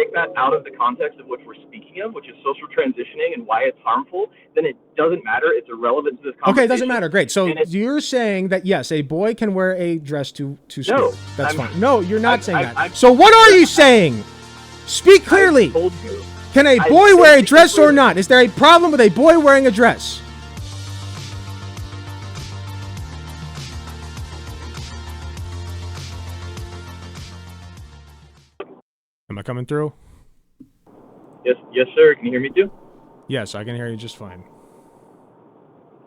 take that out of the context of which we're speaking of, which is social transitioning and why it's harmful, then it doesn't matter. It's irrelevant to this conversation. Okay, it doesn't matter. Great. So you're saying that, yes, a boy can wear a dress to school. No, That's fine. No, you're not saying that. So what are you saying? Speak clearly. I told you. Can a boy wear a dress or not? Is there a problem with a boy wearing a dress? Am I coming through? Yes, sir. Can you hear me too? Yes, I can hear you just fine.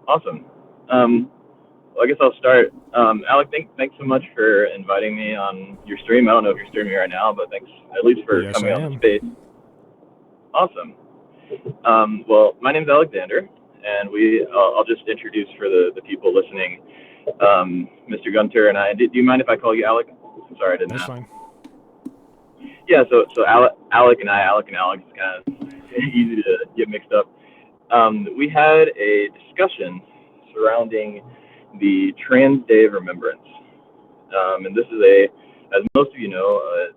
Awesome. Well, I guess I'll start. Alec, thanks so much for inviting me on your stream. I don't know if you're streaming right now, but thanks at least for coming on the space. Awesome. Well, my name's Alexander, and I'll just introduce for the people listening, Mr. Gunter and I. Do you mind if I call you Alec? I'm sorry, I didn't ask. That's fine. Yeah, so Alec and Alex is kind of easy to get mixed up. We had a discussion surrounding the Trans Day of Remembrance. And this is as most of you know,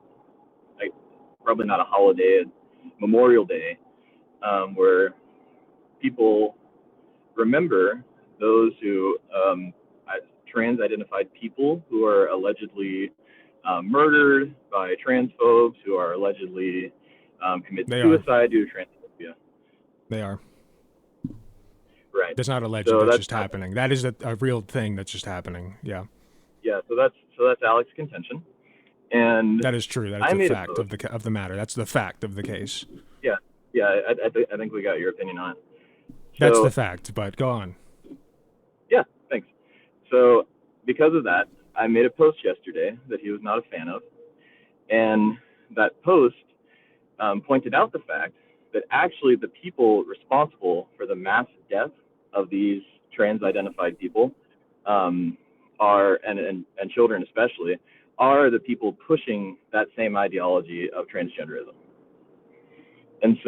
probably not a holiday, a Memorial Day, where people remember those who, trans-identified people who are allegedly murdered by transphobes, who are allegedly commit suicide due to transphobia. They are. Right. That's not alleged. So that's just happening. That is a real thing that's just happening. Yeah. Yeah. So that's Alec's contention, and that is true. That is the fact of the matter. That's the fact of the case. Yeah. Yeah. I think we got your opinion on it. That's the fact. But go on. Yeah. Thanks. So because of that, I made a post yesterday that he was not a fan of, and that post pointed out the fact that actually the people responsible for the mass death of these trans-identified people are, and children especially, are the people pushing that same ideology of transgenderism. And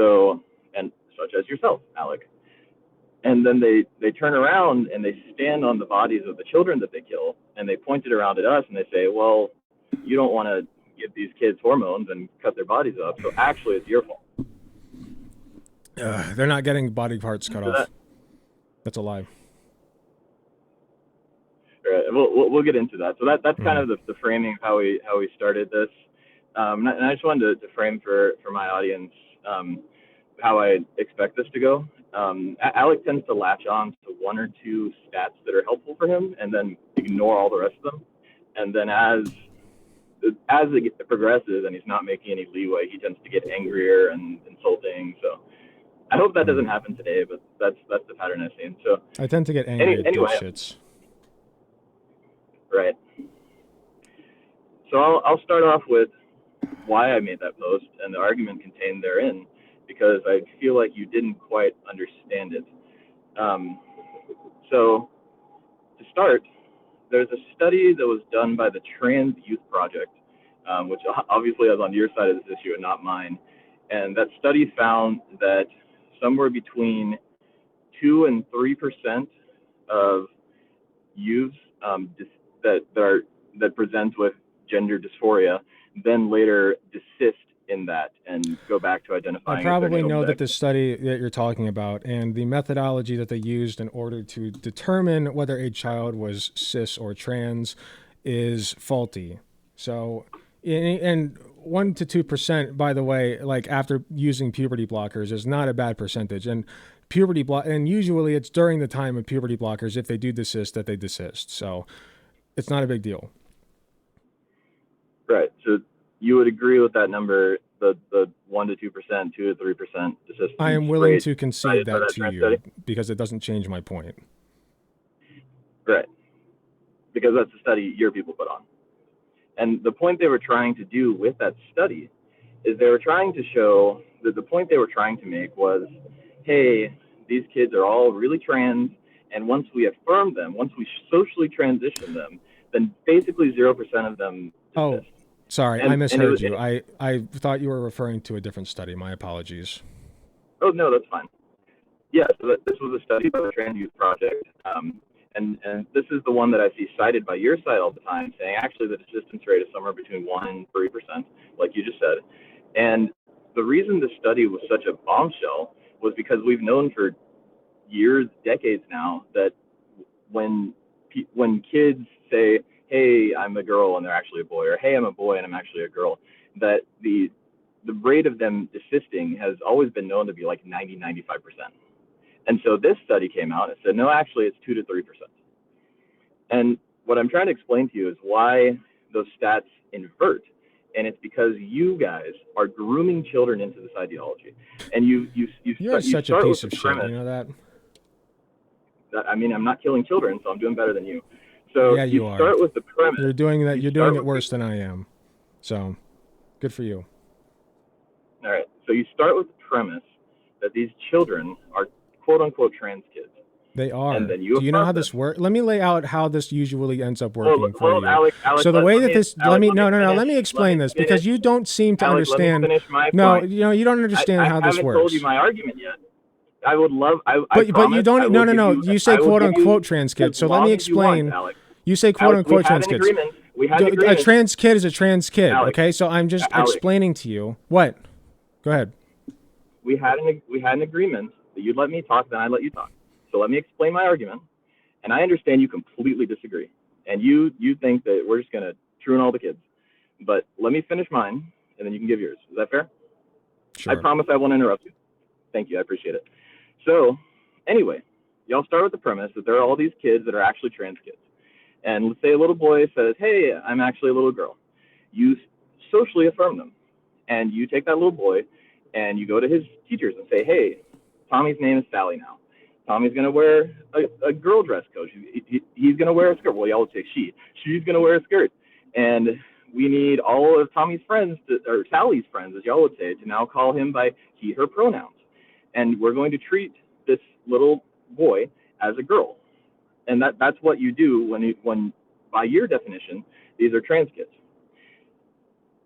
such as yourself, Alec. And then they turn around and they stand on the bodies of the children that they kill, and they point it around at us and they say, well, you don't want to give these kids hormones and cut their bodies up, so actually it's your fault. They're not getting body parts cut off. That's a lie. Right. We'll get into that. So that's kind of the framing of how we started this. And I just wanted to frame for my audience how I expect this to go. Alec tends to latch on to one or two stats that are helpful for him, and then ignore all the rest of them. And then as it progresses and he's not making any leeway, he tends to get angrier and insulting. So I hope that doesn't happen today, but that's the pattern I've seen. So I tend to get angry at shits. Right. So I'll start off with why I made that post and the argument contained therein, because I feel like you didn't quite understand it. So to start, there's a study that was done by the Trans Youth Project, which obviously is on your side of this issue and not mine. And that study found that somewhere between 2 and 3% of youths that present with gender dysphoria then later desist in that and go back to identifying. I probably know that the study that you're talking about and the methodology that they used in order to determine whether a child was cis or trans is faulty. So, and 1 to 2%, by the way, like after using puberty blockers, is not a bad percentage. And and usually it's during the time of puberty blockers, if they do desist, that they desist. So it's not a big deal. Right. So you would agree with that number, the 1 to 2%, 2 to 3% desistance? I am willing to concede that to you because it doesn't change my point. Right. Because that's the study your people put on. And the point they were trying to do with that study is they were trying to show that the point they were trying to make was, hey, these kids are all really trans, and once we affirm them, once we socially transition them, then basically 0% of them desist. Oh, sorry, I misheard you. I thought you were referring to a different study. My apologies. Oh, no, that's fine. Yeah, so this was a study by the Trans Youth Project, and this is the one that I see cited by your side all the time, saying actually the desistance rate is somewhere between 1 and 3%, like you just said. And the reason this study was such a bombshell was because we've known for years, decades now, that when when kids say, "Hey, I'm a girl," and they're actually a boy, or "Hey, I'm a boy and I'm actually a girl," that the rate of them desisting has always been known to be like 95%. And so this study came out and said, no, actually, it's 2 to 3%. And what I'm trying to explain to you is why those stats invert. And it's because you guys are grooming children into this ideology. And You're you such a start with piece the of shit. premise You know that? that, I mean, I'm not killing children, so I'm doing better than you. So Yeah, you you are. start with the premise. You're doing that. You You're start doing it with worse than I am. So, good for you. All right. So you start with the premise that these children are quote unquote trans kids. They And are. then you Do you know affirm how them. this works? Let me lay out how this usually ends up working for Well, you. Alec, So the way that this, let me, no, no, no, finish. let me Let me explain this finish. because you don't seem to Alec, let me understand. finish my No, point. you don't understand I how this haven't told you works. my argument yet. I would love. I But you promise. I don't. will No, no, give no. you. You say I will quote give you unquote trans as kids. So let me long as you want, explain. Alec. You say quote Alec, we unquote had trans an kids. agreement. We had an A agreement. trans kid is a trans kid. Alec, Okay, so I'm just Alec, explaining to you what. Go ahead. we had an agreement that you'd let me talk, then I'd let you talk. So let me explain my argument. And I understand you completely disagree, and you think that we're just gonna true in all the kids. But let me finish mine, and then you can give yours. Is that fair? I Sure. promise I won't interrupt you. Thank you. I appreciate it. So, anyway, y'all start with the premise that there are all these kids that are actually trans kids. And let's say a little boy says, "Hey, I'm actually a little girl." You socially affirm them, and you take that little boy and you go to his teachers and say, "Hey, Tommy's name is Sally now. Tommy's going to wear a girl dress coat. He's going to wear a skirt." Well, y'all would say she. She's going to wear a skirt. And we need all of Tommy's friends, or Sally's friends, as y'all would say, to now call him by he, her pronouns. And we're going to treat this little boy as a girl. And that's what you do when by your definition, these are trans kids.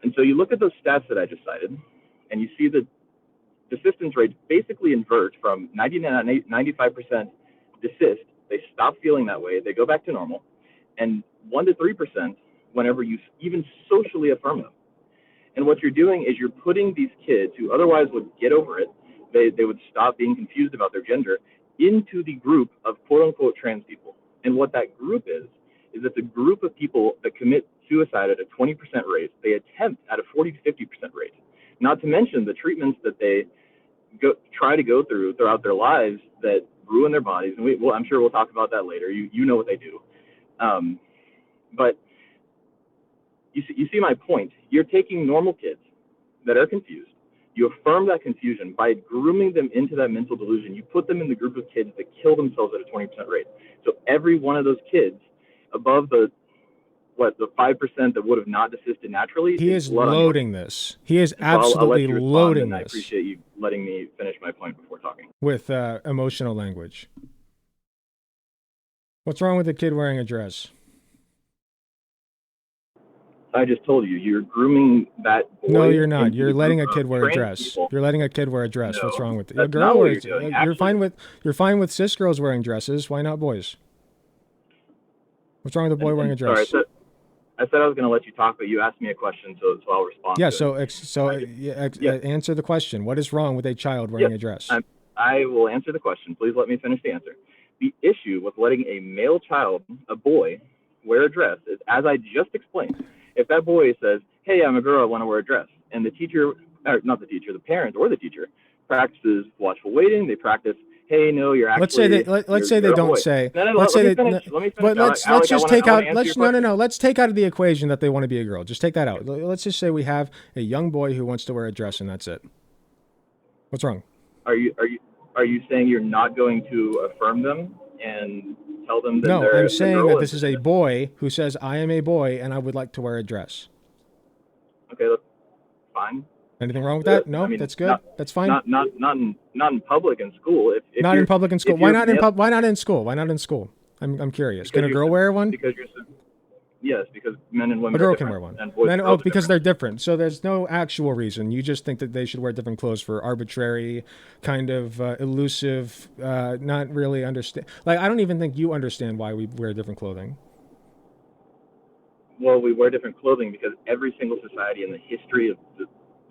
And so you look at those stats that I just cited, and you see the desistance rates basically invert from 95% desist. They stop feeling that way. They go back to normal. And 1 to 3% whenever you even socially affirm them. And what you're doing is you're putting these kids who otherwise would get over it, they would stop being confused about their gender, into the group of quote unquote trans people. And what that group is it's a group of people that commit suicide at a 20% rate. They attempt at a 40 to 50% rate. Not to mention the treatments that they try to go through throughout their lives that ruin their bodies. And I'm sure we'll talk about that later. You know what they do. But you see my point. You're taking normal kids that are confused. You affirm that confusion by grooming them into that mental delusion. You put them in the group of kids that kill themselves at a 20% rate. So every one of those kids above the 5% that would have not desisted naturally He is is blood on your loading hands. this. He is And so I'll let absolutely you respond, loading and I this appreciate you letting me finish my point before talking. with emotional language. What's wrong with a kid wearing a dress? I just told you, you're grooming that boy. No, you're not. into You're the letting a group kid of wear a trans dress. people. You're letting a kid wear a dress. No, What's wrong with it? A that's girl not what wears. you're doing. You're fine with. You're fine with cis girls wearing dresses. Why not boys? What's wrong with a boy wearing a dress? Sorry, I said I was going to let you talk, but you asked me a question, so I'll respond. Yeah. to it. Answer the question. What is wrong with a child wearing a dress? I will answer the question. Please let me finish the answer. The issue with letting a male child, a boy, wear a dress is, as I just explained, if that boy says, "Hey, I'm a girl, I want to wear a dress," and the teacher, or not the teacher, the parent or the teacher practices watchful waiting, they practice, "Hey, no, you're actually." Let's say they don't say. Let's say let me finish. But let's Alec, just take out. No. Let's take out of the equation that they want to be a girl. Just take that out. Let's just say we have a young boy who wants to wear a dress, and that's it. What's wrong? Are you saying you're not going to affirm them and tell them that No, they're I'm a saying girl? that this is a boy who says, "I am a boy, and I would like to wear a dress." Okay, that's fine. Anything wrong with that? No, I mean, that's good. That's fine. Not in public in school. If Not you're, in public in school. if Why you're not male, why not in school? Why not in school? I'm curious. Can a girl wear one? Because yes, because men and A women girl are can different, wear one. and boys and Oh, girls are because different. they're different. So there's no actual reason. You just think that they should wear different clothes for arbitrary, kind of elusive, not really understand. Like, I don't even think you understand why we wear different clothing. Well, we wear different clothing because every single society in the history of the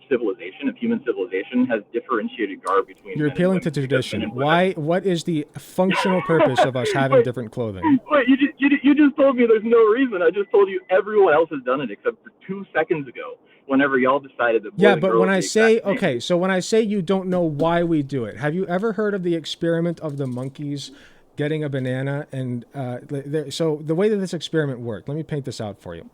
civilization, of human civilization, has differentiated garb between You're men and appealing women. to tradition. Why? What is the functional purpose of us having different clothing? Wait, you just told me there's no reason. I just told you everyone else has done it except for 2 seconds ago, whenever y'all decided that boys Yeah, and but girls when are I the say, exact same. okay, so when I say you don't know why we do it, have you ever heard of the experiment of the monkeys getting a banana? And so the way that this experiment worked, let me paint this out for you.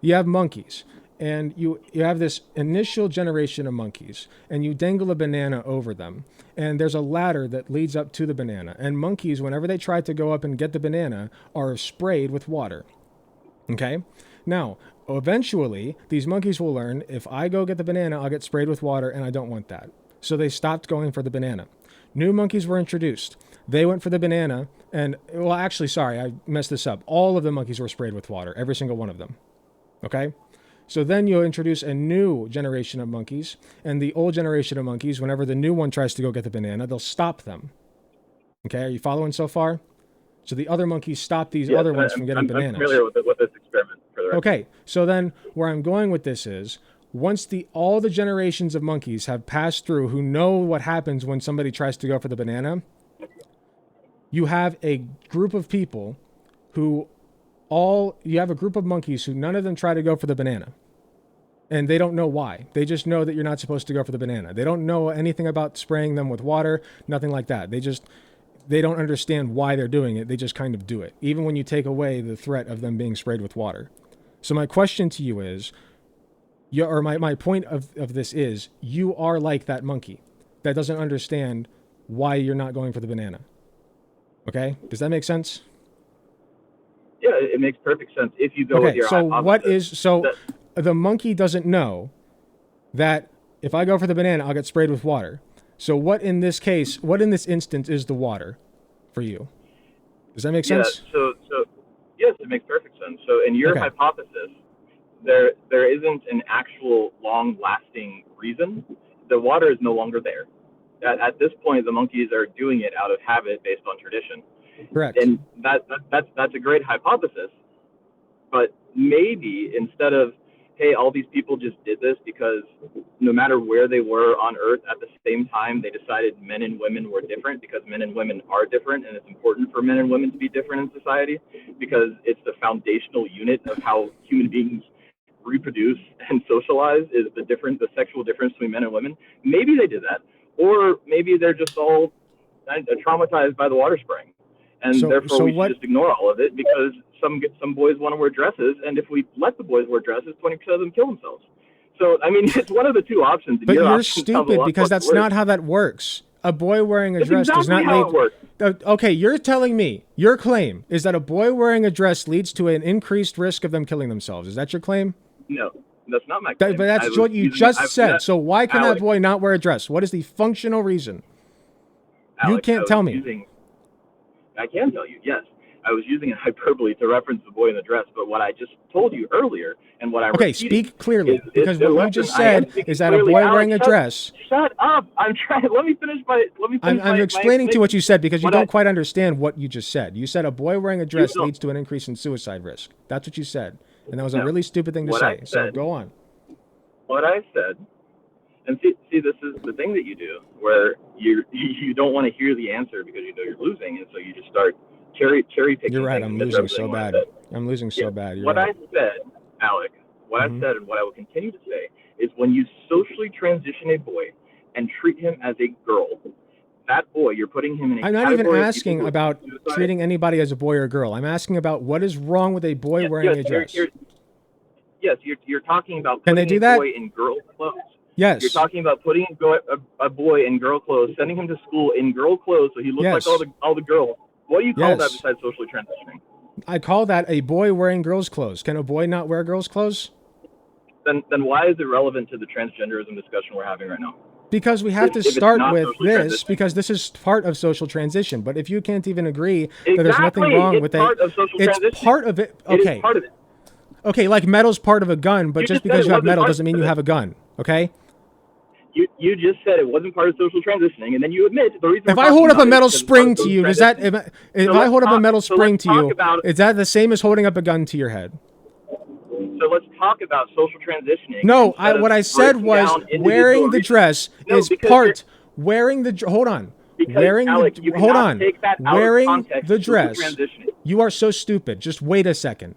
You have monkeys, and you have this initial generation of monkeys, and you dangle a banana over them, and there's a ladder that leads up to the banana. And monkeys, whenever they try to go up and get the banana, are sprayed with water. Okay? Now, eventually, these monkeys will learn, if I go get the banana, I'll get sprayed with water, and I don't want that. So they stopped going for the banana. New monkeys were introduced. They went for the banana, and, well, actually, sorry, I messed this up. All of the monkeys were sprayed with water, every single one of them. Okay? So then you'll introduce a new generation of monkeys, and the old generation of monkeys, whenever the new one tries to go get the banana, they'll stop them. Okay, are you following so far? So the other monkeys stop these other ones from getting bananas. I'm familiar with this experiment. For the record. Okay, so then where I'm going with this is, once all the generations of monkeys have passed through who know what happens when somebody tries to go for the banana, you have a group of people who you have a group of monkeys who none of them try to go for the banana. And they don't know why. They just know that you're not supposed to go for the banana. They don't know anything about spraying them with water, nothing like that. They don't understand why they're doing it. They just kind of do it, even when you take away the threat of them being sprayed with water. So my question to you is, my point of this is, you are like that monkey that doesn't understand why you're not going for the banana. Okay? Does that make sense? Yeah, it makes perfect sense if you go with your hypothesis. The monkey doesn't know that if I go for the banana, I'll get sprayed with water. So what in this instance is the water for you? Does that make sense? So yes, it makes perfect sense. So in your hypothesis, there isn't an actual long-lasting reason. The water is no longer there. At this point, the monkeys are doing it out of habit based on tradition. Correct. And that's a great hypothesis. But maybe instead of, hey, all these people just did this because no matter where they were on Earth at the same time, they decided men and women were different because men and women are different, and it's important for men and women to be different in society because it's the foundational unit of how human beings reproduce and socialize is the sexual difference between men and women. Maybe they did that, or maybe they're just all traumatized by the water spraying. And therefore we should just ignore all of it because some boys want to wear dresses, and if we let the boys wear dresses, 20% of them kill themselves. So, I mean, it's one of the two options. But you're stupid because that's not how that works. A boy wearing a dress does not lead... Okay, you're telling me, your claim is that a boy wearing a dress leads to an increased risk of them killing themselves. Is that your claim? No, that's not my claim. But that's what you just said. So why can that boy not wear a dress? What is the functional reason? Alec, you can't tell me. I can tell you, yes. I was using a hyperbole to reference the boy in the dress, but what I just told you earlier and what I'm speak clearly, because what you just said is that a boy wearing a dress... Shut up! I'm trying... Let me finish I'm explaining to you what you said because you don't quite understand what you just said. You said a boy wearing a dress leads to an increase in suicide risk. That's what you said. And that was a really stupid thing to say. So go on. What I said... And see, this is the thing that you do, where you don't want to hear the answer because you know you're losing, and so you just start cherry picking. You're right. I'm losing so bad. I'm losing so bad. What I said, Alec, I said, and what I will continue to say, is when you socially transition a boy and treat him as a girl, that boy, you're putting him in a category. I'm not even asking about treating anybody as a boy or girl. I'm asking about what is wrong with a boy wearing a dress. You're talking about putting a boy in girl clothes. Yes. You're talking about putting a boy in girl clothes, sending him to school in girl clothes so he looks like all the girls. What do you call that besides socially transitioning? I call that a boy wearing girls' clothes. Can a boy not wear girls' clothes? Then why is it relevant to the transgenderism discussion we're having right now? Because we have to start with this, because this is part of social transition. But if you can't even agree that there's nothing wrong with it, it's part of it. Okay. It is part of it. Okay, like metal's part of a gun, but just because you have metal doesn't mean you have a gun. Okay? You just said it wasn't part of social transitioning, and then you admit the reason. If I hold up a metal spring to you, does that? If I hold up a metal spring to you, is that the same as holding up a gun to your head? So let's talk about social transitioning. No, what I said was wearing the dress is part. Wearing the hold on. Because Alec, you cannot take that out of context. The dress. You are so stupid. Just wait a second.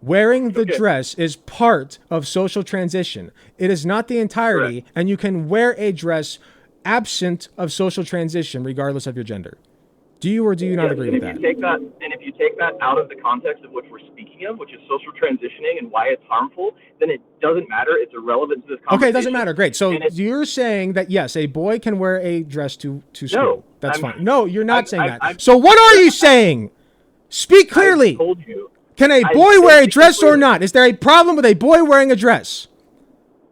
Wearing the dress is part of social transition. It is not the entirety, and you can wear a dress absent of social transition, regardless of your gender. Do you or do you not agree with that? And if you take that out of the context of which we're speaking of, which is social transitioning and why it's harmful, then it doesn't matter. It's irrelevant to this conversation. Okay, it doesn't matter. Great. So you're saying that, yes, a boy can wear a dress to school. No, that's fine. No, you're not saying that. So what are you saying? Speak clearly. I told you. Can a boy wear a dress or not? Is there a problem with a boy wearing a dress?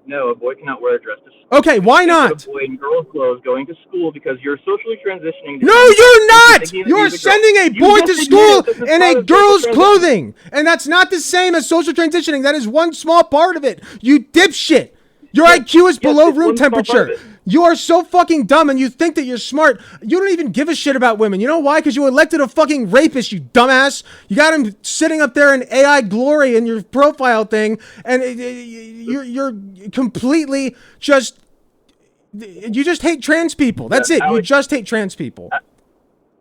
No, a boy cannot wear a dress to school. Okay, why not? A boy in girls' clothes going to school because you're socially transitioning. No, you're not! You're sending a boy to school in a girl's clothing! And that's not the same as social transitioning. That is one small part of it. You dipshit! Your IQ is below room temperature. You are so fucking dumb and you think that you're smart. You don't even give a shit about women. You know why? Because you elected a fucking rapist, you dumbass. You got him sitting up there in AI glory in your profile thing, and you're completely just... You just hate trans people. That's it. Alec, you just hate trans people.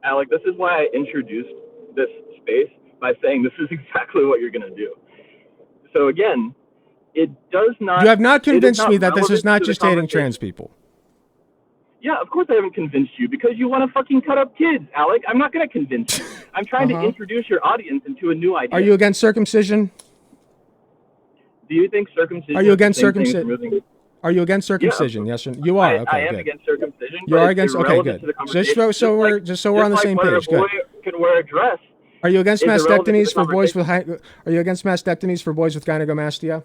Alec, this is why I introduced this space by saying this is exactly what you're going to do. So again, it does not... You have not convinced me that this is not just hating trans people. Yeah, of course I haven't convinced you because you want to fucking cut up kids, Alec. I'm not going to convince you. I'm trying to introduce your audience into a new idea. Are you against circumcision? Do you think circumcision... Are you against circumcision? Are you against circumcision? Yeah, yes, or you are. Okay, I am good. Against circumcision. You are against. Okay, good. Just so we're on the same page. Good. Can wear a dress. Are you against mastectomies for boys with? Are you against mastectomies for boys with gynecomastia?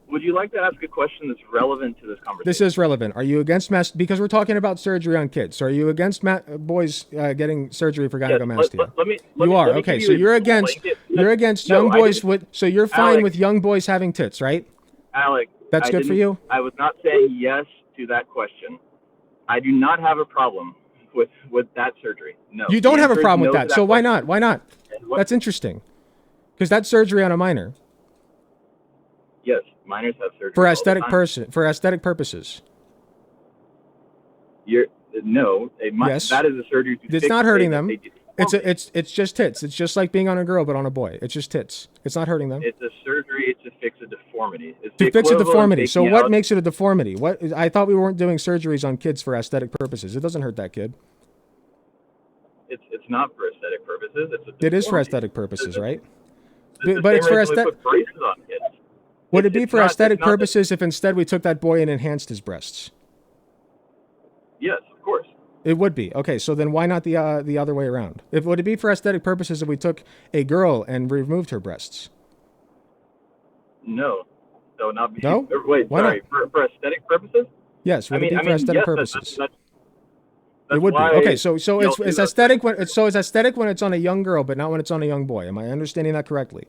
Would you like to ask a question that's relevant to this conversation? This is relevant. Are you against because we're talking about surgery on kids? So are you against boys getting surgery for gynecomastia? You are. Okay, so you're against young boys with. So you're fine with young boys having tits, right? Alec. That's good for you? I was not saying yes to that question. I do not have a problem with that surgery. No. You don't have a problem with that. So why not? Why not? That's interesting. Because that's surgery on a minor. Yes, minors have surgery. For aesthetic purposes. Yes. That is a surgery. It's not hurting them. It's just tits. It's just like being on a girl but on a boy. It's just tits. It's not hurting them. It's a surgery to fix a deformity. To fix a deformity. So what makes it a deformity? I thought we weren't doing surgeries on kids for aesthetic purposes. It doesn't hurt that kid. It's not for aesthetic purposes. It is for aesthetic purposes, right? But it's for aesthetic. Would it be for aesthetic purposes if instead we took that boy and enhanced his breasts? Yes, of course. It would be. Okay, so then why not the other way around? Would it be for aesthetic purposes if we took a girl and removed her breasts? No. So not be. No? Wait, why sorry. Not? For aesthetic purposes? Yes, would it be for aesthetic purposes? It would be. Okay, so it's aesthetic when it's aesthetic when it's on a young girl, but not when it's on a young boy. Am I understanding that correctly?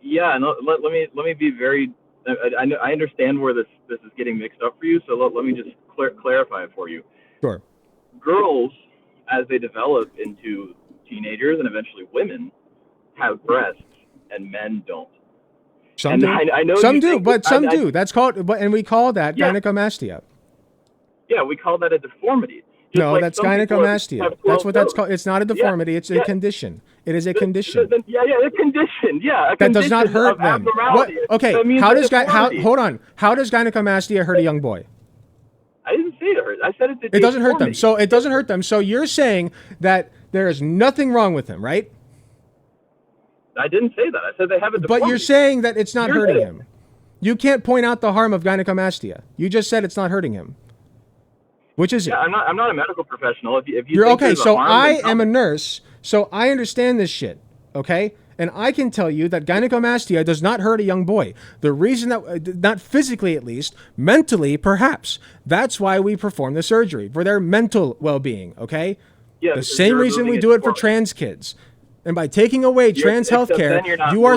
Yeah, no, let me be very... I understand where this is getting mixed up for you, so let me just clarify it for you. Sure. Girls, as they develop into teenagers and eventually women, have breasts, and men don't. Some do. I know some do, but some do. That's called, and we call that gynecomastia. Yeah, we call that a deformity. No, that's gynecomastia. That's what that's called. It's not a deformity. It's a condition. It is a condition. Yeah, a condition. Yeah, a that does not hurt them. What? Okay, hold on. How does gynecomastia hurt a young boy? I didn't say it hurt. I said it doesn't hurt them. So it doesn't hurt them. So you're saying that there is nothing wrong with him, right? I didn't say that. I said they have a deformity. But you're saying that it's not hurting him. You can't point out the harm of gynecomastia. You just said it's not hurting him. Which is it? Yeah, I'm not a medical professional. If you You're okay. So I am a nurse, so I understand this shit. Okay, and I can tell you that gynecomastia does not hurt a young boy. The reason that, not physically at least, mentally perhaps. That's why we perform the surgery for their mental well-being. Okay. Yeah. The same reason we do it for trans kids. And by taking away trans healthcare, you are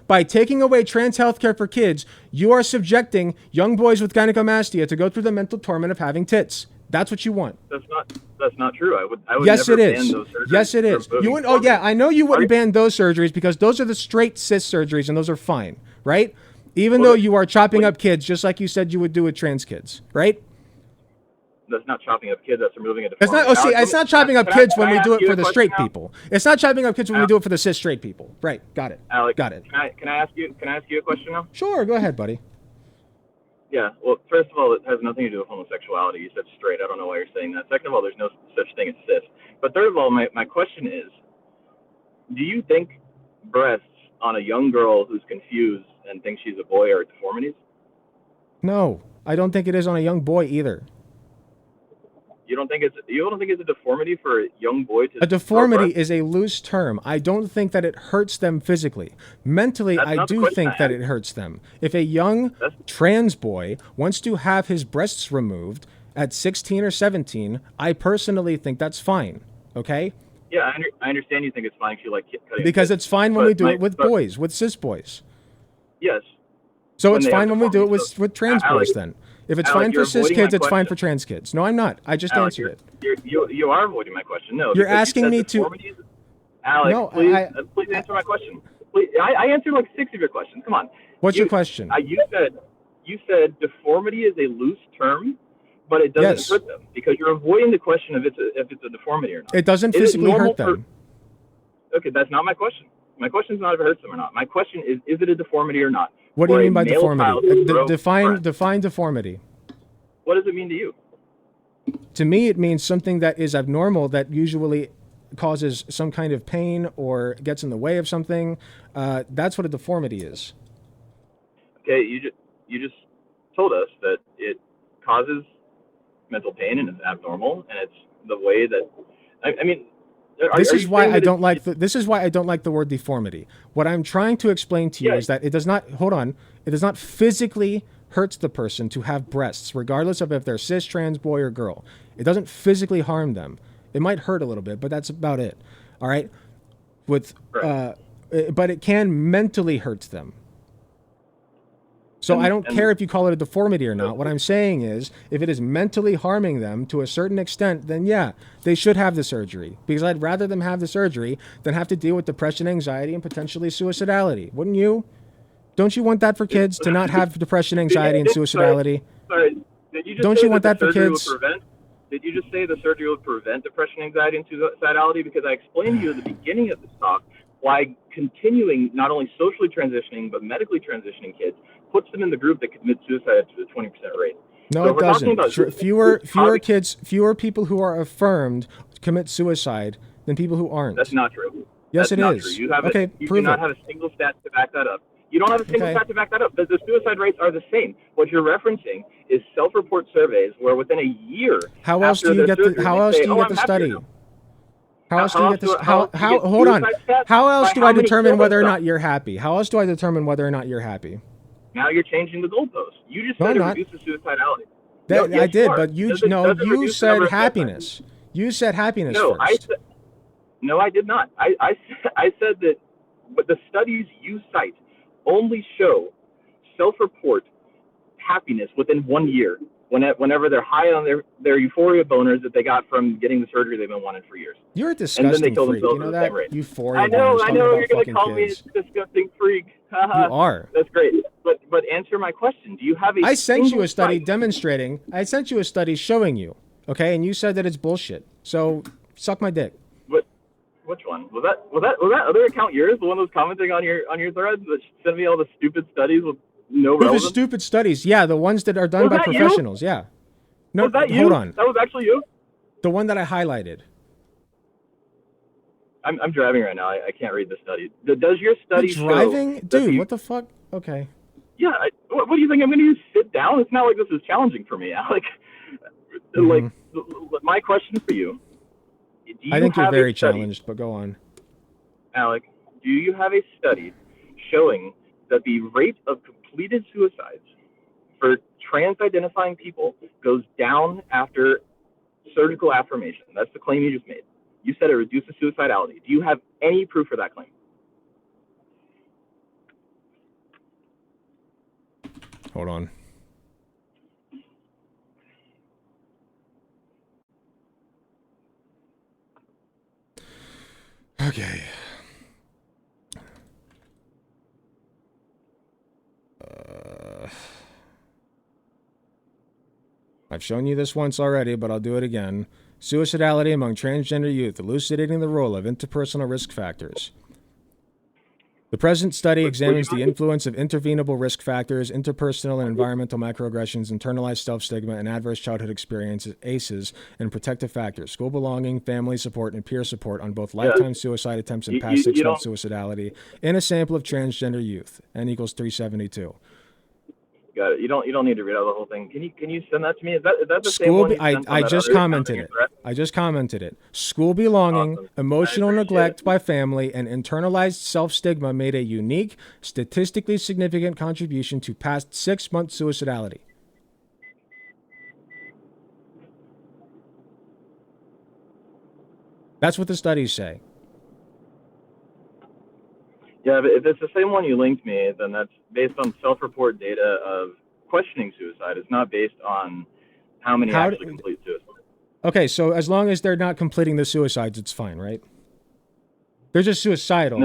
by taking away trans healthcare for kids, you are subjecting young boys with gynecomastia to go through the mental torment of having tits. That's what you want. That's not true. I would Yes, never it ban is. those surgeries Yes, it for is. You removing wouldn't. Oh, yeah. deformities. I know you wouldn't Are, ban those surgeries because those are the straight cis surgeries, and those are fine, right? Even well, though you are chopping what, up kids, just like you said you would do with trans kids, right? that's not chopping up kids. That's removing a It's not. deformity. Oh, see, Alex, it's not chopping up can I kids when we ask do it you for a the question straight now? people. It's not chopping up kids when we do it for the cis straight people. Right. Got it. Alex, Got it. can I ask you a question now? Sure. Go ahead, buddy. Yeah. Well, first of all, it has nothing to do with homosexuality. You said straight. I don't know why you're saying that. Second of all, there's no such thing as cis. But third of all, my question is, do you think breasts on a young girl who's confused and thinks she's a boy are deformities? No, I don't think it is on a young boy either. You don't think it's a deformity for a young boy to A grow deformity breasts? is a loose term. I don't think that it hurts them physically. Mentally, That's I not the do question think I that asked. it hurts them. If a young That's trans boy wants to have his breasts removed at 16 or 17, I personally think that's fine. Okay? yeah. I understand you think it's fine if you like cutting Because kids, it's fine when we but do it with but boys, with cis boys. yes, So when it's they have fine when we do it deformities. So with trans Alec, boys then. If it's Alec, fine you're for cis avoiding my kids, it's fine question. for trans kids. No, I'm not. I just Alec, answered it. you are avoiding my question. No, You're because you asking said me to. deformities. Alec, No, please answer my question. Please, I answered like 6 of your questions. Come on. what's your You question? you said deformity is a loose term, but it doesn't Yes. hurt them because you're avoiding the question of if it's a deformity or not. It doesn't Is it physically normal hurt for? them. Okay, that's not my question. My question is not if it hurts them or not. My question is it a deformity or not What do you for a mean by male deformity? child to grow Define breasts? define deformity. What does it mean to you? To me, it means something that is abnormal that usually causes some kind of pain or gets in the way of something. That's what a deformity is. Okay, you just told us that it causes mental pain and it's abnormal and it's the way that I mean are This you is why saying I that don't like it's this is why I don't like the word deformity. What I'm trying to explain to you yeah is that it does not hold on. It does not physically hurt the person to have breasts, regardless of if they're cis, trans, boy, or girl. It doesn't physically harm them. It might hurt a little bit, but that's about it. All right. With right but it can mentally hurt them. So I don't and care if you call it a deformity or not. What uh, I'm saying is, if it is mentally harming them to a certain extent, then yeah, they should have the surgery. Because I'd rather them have the surgery than have to deal with depression, anxiety, and potentially suicidality. Wouldn't you? Don't you want that for kids to not have depression, anxiety, and sorry, suicidality? sorry, did you just Don't say you that want the that for surgery would kids? prevent did you just say the surgery would prevent depression, anxiety, and suicidality? Because I explained to you at the beginning of this talk why continuing not only socially transitioning but medically transitioning kids puts them in the group that commit suicide to the 20% rate. No, So if it we're talking doesn't. about Fewer kids, fewer people who are affirmed commit suicide than people who that's aren't. not true. Yes, That's it not true. is. Okay, You do prove not it. have a single stat to back that up. You don't have a single Okay. stat to back that up. The suicide rates are the same. What you're referencing is self-report surveys where within a year How else do after you their get the? surgery How they else say, do you "Oh, get I'm the happier study? now." How else do you get this? How else do you get Hold on. suicide stats? How else By do how I many determine killed whether or themselves? not you're happy? How else do I determine whether or not you're happy? Now you're changing the goalpost. You just No, said I'm it not. reduces suicide,ality. No, That yes, I you did, are. but Does it you reduce the said number of suicides? happiness. You said happiness No, first. no, I did not. I said that, but the studies you cite only show self-report happiness within 1 year. Whenever they're high on their euphoria boners that they got from getting the surgery they've been wanting for years, You're a and then they disgusting kill freak. You themselves at know the same that? rate. Euphoria boners I talking know, about you're gonna fucking call me kids. a disgusting freak. You are. That's great. But answer my question. Do you have a I sent you single a study site? demonstrating. I sent you a study showing you. Okay, and you said that it's bullshit. So suck my dick. What? Which one was that other account yours? The one that was commenting on your threads that sent me all the stupid studies with no For the relevance? stupid studies, yeah, the ones that are done Was by that you? professionals, yeah. No, Was that hold you? on. That was actually you? The one that I highlighted. I'm driving right now. I can't read the study. Does your You're study show driving? that Dude, what the fuck? Okay. yeah, what do you think I'm going to use? Sit down? It's not like this is challenging for me, Alec. Mm-hmm. Like, my question for you, do I you think you're have a very study, challenged, but go on. Alec, do you have a study showing that the rate of completed suicides for trans-identifying people goes down after surgical affirmation? That's the claim you just made. You said it reduces suicidality. Do you have any proof for that claim? Hold on. Okay. I've shown you this once already, but I'll do it again. Suicidality among transgender youth, elucidating the role of interpersonal risk factors. The present study examines the influence of intervenable risk factors, interpersonal and environmental microaggressions, internalized self-stigma, and adverse childhood experiences, ACEs, and protective factors, school belonging, family support, and peer support on both lifetime suicide attempts and past 6-month suicidality in a sample of transgender youth. N equals 372. Got it. You don't need to read out the whole thing. Can you send that to me? Is that the same one you sent on I that just other commented it. I just commented it. School belonging, Awesome. emotional neglect by family, and internalized self-stigma made a unique, statistically significant contribution to past 6-month suicidality. That's what the studies say. Yeah, but if it's the same one you linked me, then that's based on self-report data of questioning suicide. It's not based on how many actually complete suicide. Okay, so as long as they're not completing the suicides, it's fine, right? They're just suicidal.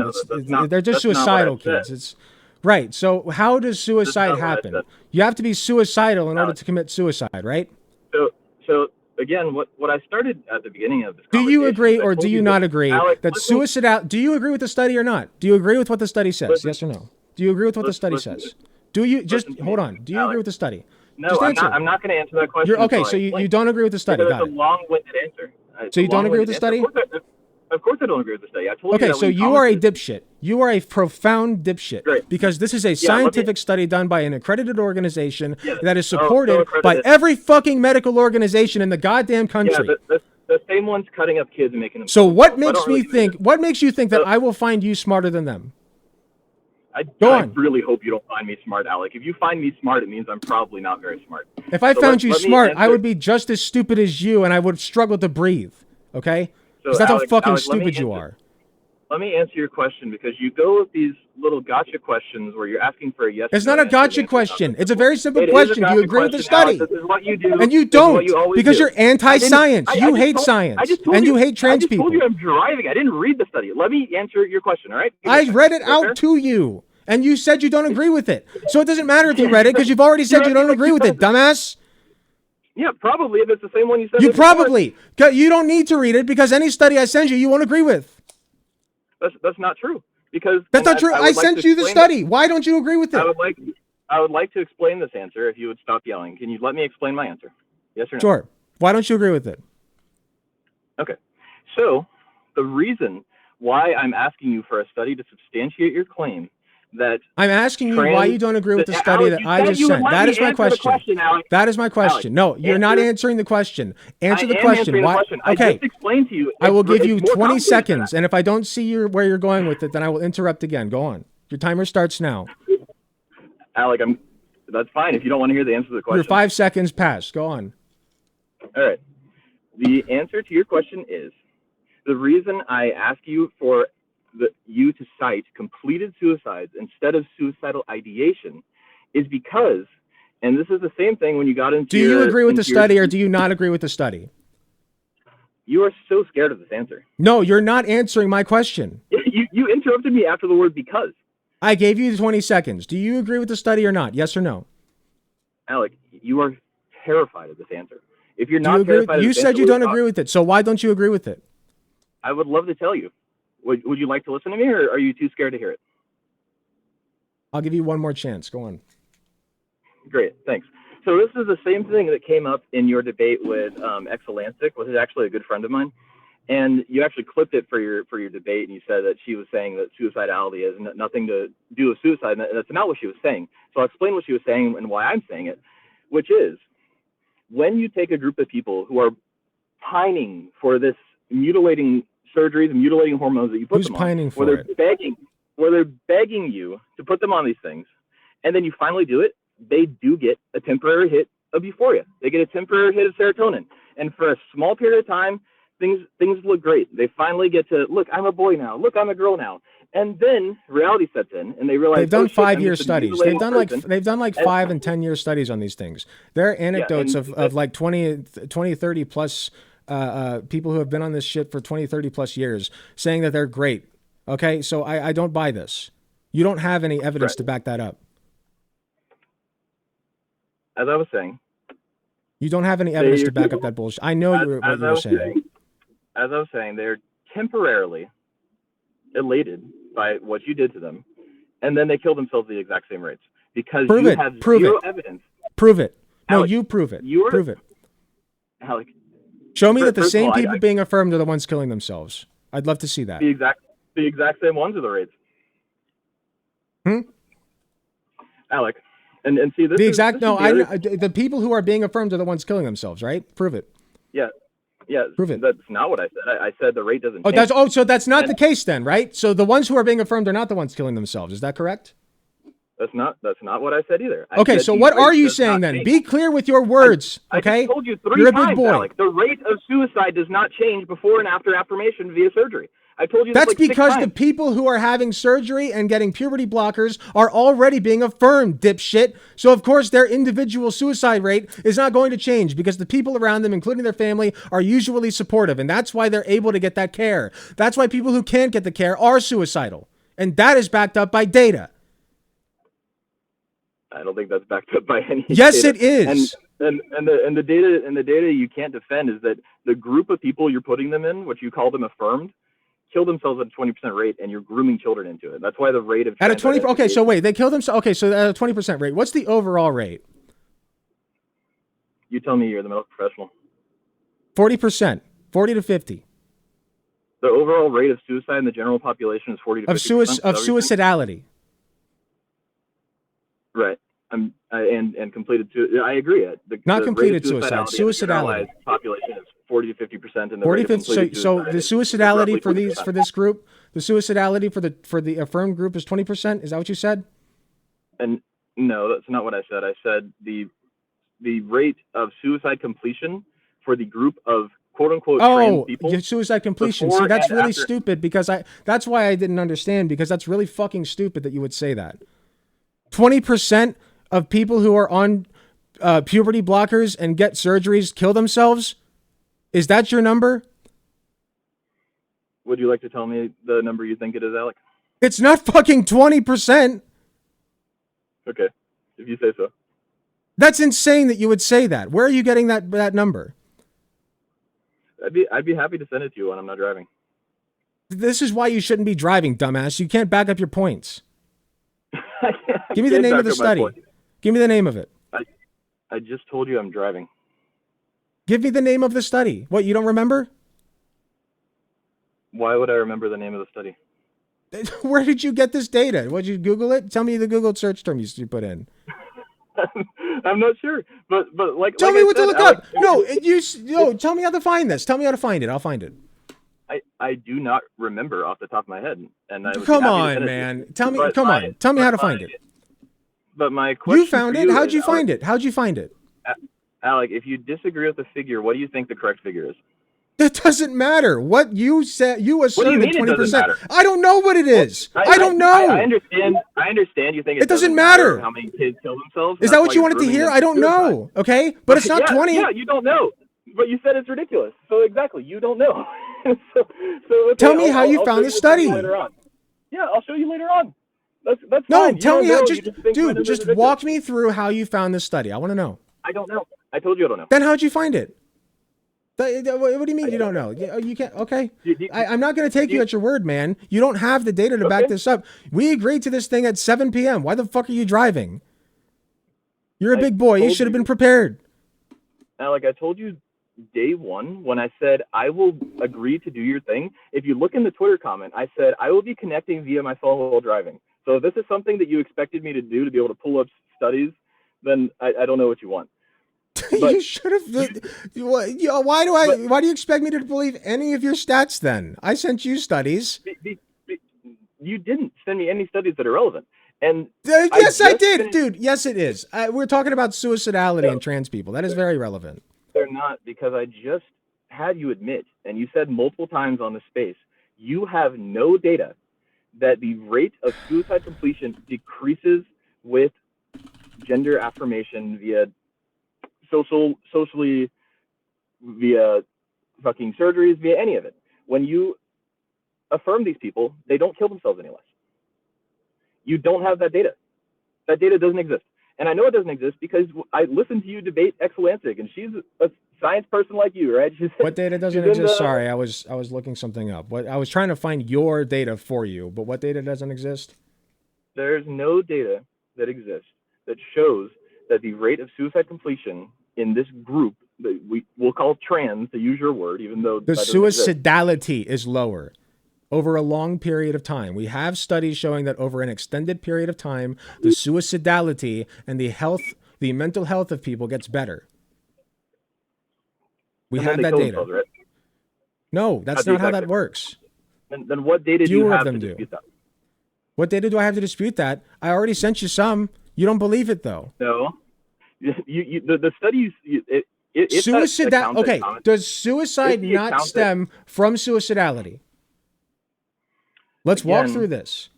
No, they're just suicidal kids. It's right. So how does suicide happen? You have to be suicidal in order to commit suicide, right? So again, what I started at the beginning of this conversation. Do you agree or do you not agree Alec, that suicidal? Do you agree with the study or not? Do you agree with what the study says? Yes or no? Do you agree with what the study says? Do you just hold on? Do you agree with the study? No, I'm not going to answer that question. Okay, so you don't agree with the study. Got it. It's a long-winded answer. So you don't agree with the study? Of course I don't agree with the study. I told you that. Okay, so you are a dipshit. You are a profound dipshit. Great. Because this is a scientific study done by an accredited organization that is supported by every fucking medical organization in the goddamn country. Yeah, the same one's cutting up kids and making them. So what makes me think? What makes you think that I will find you smarter than them? I really hope you don't find me smart, Alec. If you find me smart, it means I'm probably not very smart. If I found you smart, I would be just as stupid as you, and I would struggle to breathe. Okay? Because that's how fucking stupid you are. Let me answer your question, because you go with these little gotcha questions where you're asking for a yes. It's not a gotcha question. It's a very simple question. Do you agree with the study? This is what you do. And you don't, because you're anti-science. You hate science, and you hate trans people. I just told you I'm driving. I didn't read the study. Let me answer your question, all right? I read it out to you, and you said you don't agree with it. So it doesn't matter if you read it, because you've already said you don't agree with it, dumbass. Yeah, probably, if it's the same one you said. You probably. You don't need to read it, because any study I send you, you won't agree with. That's not true. Because that's not true. I sent you the study. Why don't you agree with it? I would like to explain this answer if you would stop yelling. Can you let me explain my answer? Yes or no? Sure. Why don't you agree with it? Okay. So the reason why I'm asking you for a study to substantiate your claim that I'm asking you why you don't agree with the study that I just sent. That is my question. That is my question. No, you're not answering the question. Answer the question. Why? Okay. I just explained to you. I will give you 20 seconds, and if I don't see where you're going with it, then I will interrupt again. Go on. Your timer starts now. Alec, that's fine if you don't want to hear the answer to the question. Your 5 seconds passed. Go on. All right. The answer to your question is, the reason I ask you for you to cite completed suicides instead of suicidal ideation is because, and this is the same thing when you got into. Do you agree with the study, or do you not agree with the study? You are so scared of this answer. No, you're not answering my question. You interrupted me after the word because. I gave you 20 seconds. Do you agree with the study or not? Yes or no? Alec, you are terrified of this answer. If you're not terrified, you said you don't agree with it. So why don't you agree with it? I would love to tell you. Would you like to listen to me, or are you too scared to hear it? I'll give you one more chance. Go on. Great, thanks. So this is the same thing that came up in your debate with Exelancic, which is actually a good friend of mine. And you actually clipped it for your debate, and you said that she was saying that suicidality has nothing to do with suicide. And that's not what she was saying. So I'll explain what she was saying and why I'm saying it, which is when you take a group of people who are pining for this mutilating surgeries and mutilating hormones that you put them on, pining for where they're begging you to put them on these things, and then you finally do it, they do get a temporary hit of euphoria. They get a temporary hit of serotonin, and for a small period of time, things look great. They finally get to look, I'm a boy now. Look, I'm a girl now. And then reality sets in, and they realize they've done 5-year studies. They've done like 5 and 10-year studies on these things. There are anecdotes of like 20, 30 plus people who have been on this shit for 20, 30 plus years saying that they're great. Okay, so I don't buy this. You don't have any evidence to back that up. As I was saying, you don't have any evidence to back up that bullshit. I know what you were saying. As I was saying, they're temporarily elated by what you did to them, and then they kill themselves at the exact same rates because you have zero evidence. Prove it. No, Alec, you prove it. Prove it. Alec, show me that the same people being affirmed are the ones killing themselves. I'd love to see that. The exact same ones are the rates. Alec, and see this. The people who are being affirmed are the ones killing themselves, right? Prove it. Yeah. Prove it. That's not what I said. I said the rate doesn't change. So that's not the case then, right? So the ones who are being affirmed are not the ones killing themselves. Is that correct? That's not what I said either. Okay, so what are you saying then? Be clear with your words, okay? I told you 3 You're times, a big boy. Alec. The rate of suicide does not change before and after affirmation via surgery. I told you that's like because 6 times. The people who are having surgery and getting puberty blockers are already being affirmed, dipshit. So of course their individual suicide rate is not going to change because the people around them, including their family, are usually supportive, and that's why they're able to get that care. That's why people who can't get the care are suicidal, and that is backed up by data. I don't think that's backed up by any. Yes, data. It is. And the data you can't defend is that the group of people you're putting them in, what you call them affirmed, kill themselves at a 20% rate, and you're grooming children into it. That's why the rate of at a 20. Okay, so wait, they kill themselves. Okay, so at a 20% rate, what's the overall rate? You tell me. You're the medical professional. 40%, 40 to 50. The overall rate of suicide in the general population is 40 to 50%. Of suicidality. Right. And completed suicide. I agree. Not completed suicide. Suicidality. Population is 40 to 50%, and the 40 rate of completed so the suicidality for this group, the suicidality for the affirmed group is 20%. Is that what you said? And no, that's not what I said. I said the rate of suicide completion for the group of quote unquote trans people. Suicide completion. See, that's really stupid because that's why I didn't understand, because that's really fucking stupid that you would say that. 20% of people who are on puberty blockers and get surgeries kill themselves? Is that your number? Would you like to tell me the number you think it is, Alec? It's not fucking 20%. Okay, if you say so. That's insane that you would say that. Where are you getting that number? I'd be happy to send it to you when I'm not driving. This is why you shouldn't be driving, dumbass. You can't back up your points. Give me the name of the study. Give me the name of it. I just told you I'm driving. Give me the name of the study. What, you don't remember? Why would I remember the name of the study? Where did you get this data? What, did you Google it? Tell me the Google search term you put in. I'm not sure, but tell me what to look up. No, tell me how to find this. Tell me how to find it. I'll find it. I do not remember off the top of my head, and I come on, man. Tell me how to find it. But my question, you found it. How'd you find it? How'd you find it? Alec, if you disagree with the figure, what do you think the correct figure is? It doesn't matter. What you said, you asserted 20%. I don't know what it is. Well, I don't know. I understand. You think it doesn't matter how many kids kill themselves. Is that what you wanted to hear? I don't know. Okay, but it's not 20. Yeah, you don't know. But you said it's ridiculous. So exactly, you don't know. so okay, tell me how you found the study. Later on. Yeah, I'll show you later on. That's no. Fine. Tell me how. Just walk me through how you found this study. I want to know. I don't know. I told you I don't know. Then how'd you find it? What do you mean you don't know? You can't. Okay, I'm not going to take you at your word, man. You don't have the data to back this up. We agreed to this thing at 7 p.m. Why the fuck are you driving? You're a big boy. You should have been prepared. Alec, I told you day one when I said I will agree to do your thing. If you look in the Twitter comment, I said I will be connecting via my phone while driving. So if this is something that you expected me to do to be able to pull up studies, then I don't know what you want. You should have. Why do you expect me to believe any of your stats then? I sent you studies. You didn't send me any studies that are relevant. And yes, I did, dude. Yes, it is. We're talking about suicidality in trans people. That is very relevant. They're not, because I just had you admit, and you said multiple times on the space, you have no data that the rate of suicide completion decreases with gender affirmation via socially via fucking surgeries, via any of it. When you affirm these people, they don't kill themselves any less. You don't have that data. That data doesn't exist. And I know it doesn't exist because I listened to you debate Exolantic, and she's a science person like you, right? What data doesn't exist? Sorry, I was looking something up. I was trying to find your data for you, but what data doesn't exist? There's no data that exists that shows that the rate of suicide completion in this group that we'll call trans, to use your word, even though the suicidality is lower over a long period of time. We have studies showing that over an extended period of time, the suicidality and the mental health of people gets better. We have that data. Right? No, that's not how that works. Then what data do you have to dispute that? What data do I have to dispute that? I already sent you some. You don't believe it, though. No. The studies... Okay, does suicide not stem from suicidality? Let's walk through this.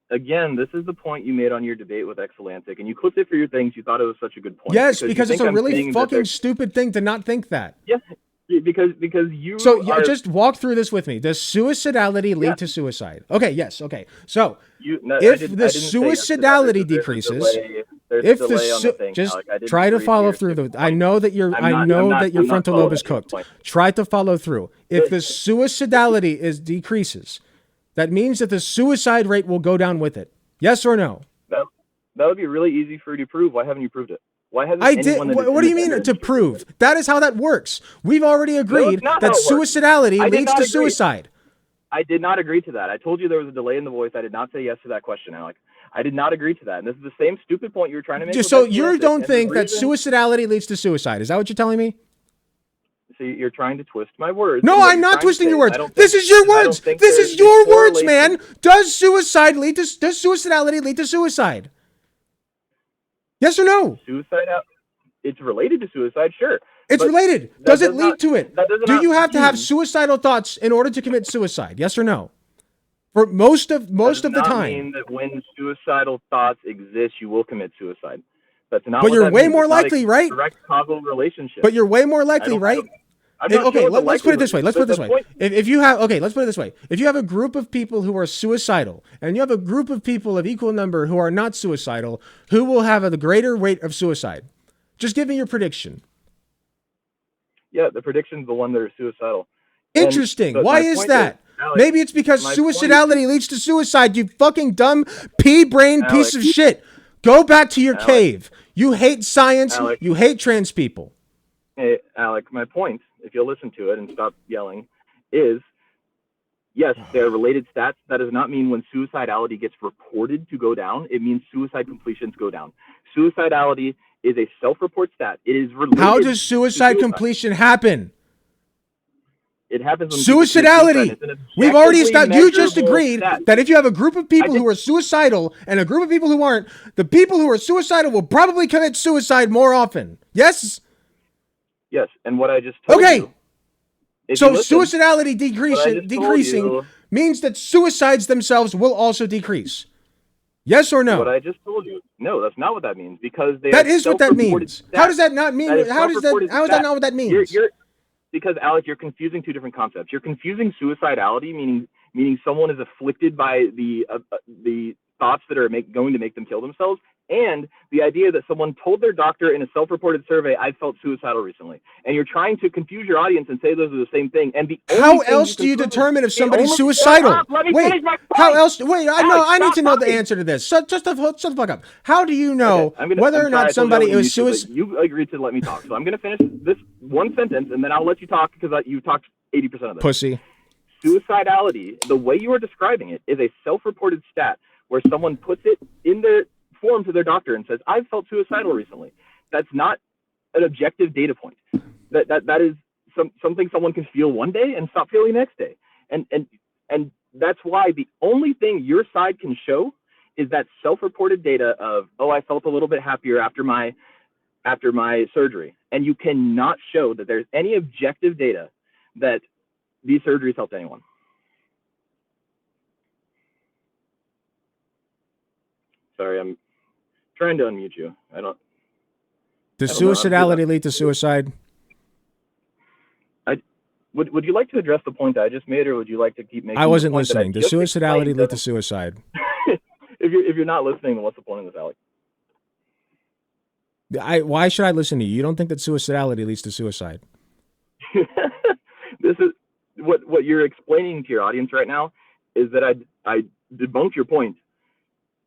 Again, this is the point you made on your debate with Exolantic, and you clipped it for your things. You thought it was such a good point. Yes, because it's a really fucking stupid thing to not think that. Yes, because you... So just walk through this with me. Does suicidality lead to suicide? Okay, yes, okay. So if the suicidality decreases... Just try to follow through. I know that your frontal lobe is cooked. Try to follow through. If the suicidality decreases, that means that the suicide rate will go down with it. Yes or no? That would be really easy for you to prove. Why haven't you proved it? Why hasn't What do you mean to prove? That is how that works. We've already agreed that suicidality leads to suicide. I did not agree to that. I told you there was a delay in the voice. I did not say yes to that question, Alec. I did not agree to that. And this is the same stupid point you were trying to make. So you don't think that suicidality leads to suicide? Is that what you're telling me? So you're trying to twist my words. No, I'm not twisting your words. This is your words. This is your words, man. Does suicidality lead to suicide? Yes or no? It's related to suicide, sure. It's related. Does it lead to it? Do you have to have suicidal thoughts in order to commit suicide? Yes or no? For most of the time. Mean that when suicidal thoughts exist, you will commit suicide. That's not. But you're way more likely, right? Direct causal relationship. But you're way more likely, right? Okay, let's put it this way. Let's put it this way. If you have let's put it this way. If you have a group of people who are suicidal and you have a group of people of equal number who are not suicidal, who will have a greater rate of suicide? Just give me your prediction. Yeah, the prediction's the one that are suicidal. Interesting. Why is that? Alex, maybe it's because suicidality leads to suicide, you fucking dumb pea-brain piece of shit. Go back to your cave. You hate science. You hate trans people. Hey, Alec, my point, if you'll listen to it and stop yelling, is, yes, they're related stats. That does not mean when suicidality gets reported to go down, it means suicide completions go down. Suicidality is a self-report stat. It is related. How does suicide completion happen? It happens when suicidality. We've already established. You just agreed that if you have a group of people who are suicidal and a group of people who aren't, the people who are suicidal will probably commit suicide more often. Yes? Yes. And what I just told you. So suicidality decreasing means that suicides themselves will also decrease. Yes or no? What I just told you. No, that's not what that means, because that is what that means. How does that not mean? How is that not what that means? Because, Alec, you're confusing two different concepts. You're confusing suicidality, meaning someone is afflicted by the thoughts that are going to make them kill themselves, and the idea that someone told their doctor in a self-reported survey, I felt suicidal recently. And you're trying to confuse your audience and say those are the same thing. And how else do you determine if somebody's suicidal? Wait, how else? Wait, I need to know the answer to this. Shut the fuck up. How do you know whether or not somebody is suicidal? You agreed to let me talk, so I'm going to finish this one sentence, and then I'll let you talk, because you talked 80% of this. Pussy. Suicidality, the way you are describing it, is a self-reported stat where someone puts it in their form to their doctor and says, I've felt suicidal recently. That's not an objective data point. That is something someone can feel one day and stop feeling the next day. And that's why the only thing your side can show is that self-reported data of, I felt a little bit happier after my surgery. And you cannot show that there's any objective data that these surgeries helped anyone. Sorry, I'm trying to unmute you. Does suicidality lead to suicide? Would you like to address the point that I just made, or would you like to keep making? I wasn't the point listening. Does suicidality lead to suicide? If you're not listening, then what's the point of this, Alec? Why should I listen to you? You don't think that suicidality leads to suicide? This is what you're explaining to your audience right now is that I debunked your point.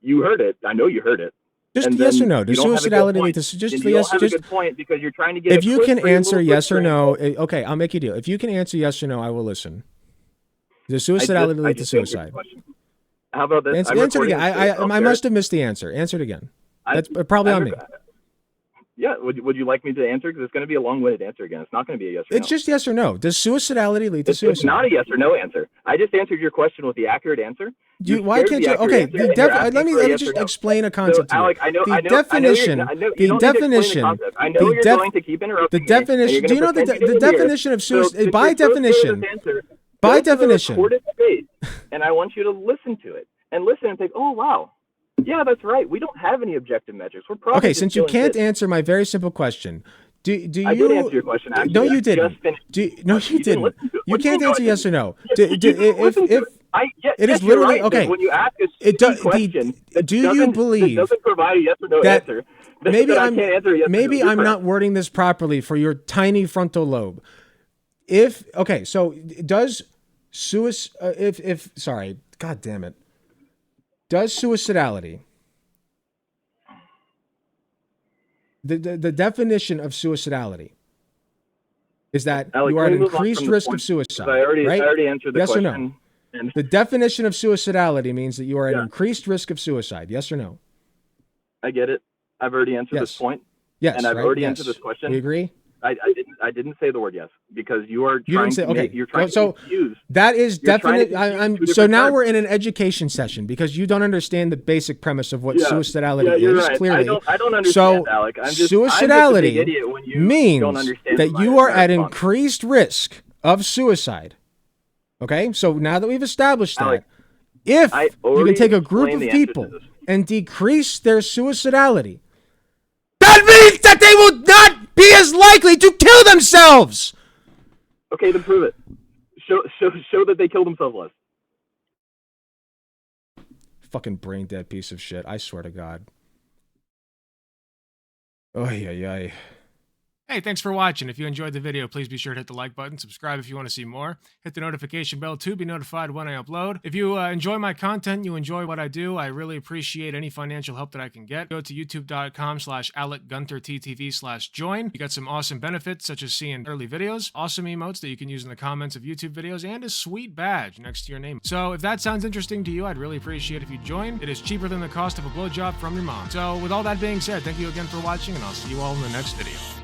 You heard it. I know you heard it. Just yes or no. Does suicidality lead to just you yes? Don't have a good point because you're trying to get. If you can answer yes or no, okay, I'll make you a deal. If you can answer yes or no, I will listen. Does suicidality lead to suicide? How about this? Answer it again. I must have missed the answer. Answer it again. That's probably on me. Yeah, would you like me to answer? Because it's going to be a long-winded answer again. It's not going to be a yes or no. It's just yes or no. Does suicidality lead to suicide? It's not a yes or no answer. I just answered your question with the accurate answer. Why can't you? Okay, let me just explain a concept. So, Alec, I know the definition. The definition. I know you're going to keep interrupting. The definition. Do you know the definition of suicide? By definition. By definition. And I want you to listen to it and listen and think, oh wow. Yeah, that's right. We don't have any objective metrics. We're probably okay. Since you can't answer my very simple question, do you? I did answer your question. Actually. No, you didn't. No, you didn't. You can't answer yes or no. It is literally okay. When you ask a question, do you believe doesn't provide a yes or no answer? Maybe I'm not wording this properly for your tiny frontal lobe. So does suicide? Sorry, God damn it. Does suicidality, the definition of suicidality is that Alec, you are at increased risk of suicide, right? I already answered the yes question. Or no? The definition of suicidality means that you are at increased risk of suicide. Yes or no? I get it. I've already answered this point. Yes, and I've already answered this question. We agree? I didn't say the word yes because you are trying to you're trying to confuse. That is definite. So now we're in an education session because you don't understand the basic premise of what suicidality is. Right. Clearly, I don't understand, Alec. Suicidality means that you are at increased risk of suicide. Okay, so now that we've established Alec, that, if you can take a group of people and decrease their suicidality, that means that they will not be as likely to kill themselves. Okay, then prove it. Show that they kill themselves less. Fucking brain dead piece of shit. I swear to God. Oy. Hey, thanks for watching. If you enjoyed the video, please be sure to hit the like button, subscribe if you want to see more, hit the notification bell to be notified when I upload. If you enjoy my content, you enjoy what I do, I really appreciate any financial help that I can get. Go to youtube.com/AlecGunterTTV/join. You got some awesome benefits, such as seeing early videos, awesome emotes that you can use in the comments of YouTube videos, and a sweet badge next to your name. So if that sounds interesting to you, I'd really appreciate if you join. It is cheaper than the cost of a blowjob from your mom. So with all that being said, thank you again for watching, and I'll see you all in the next video.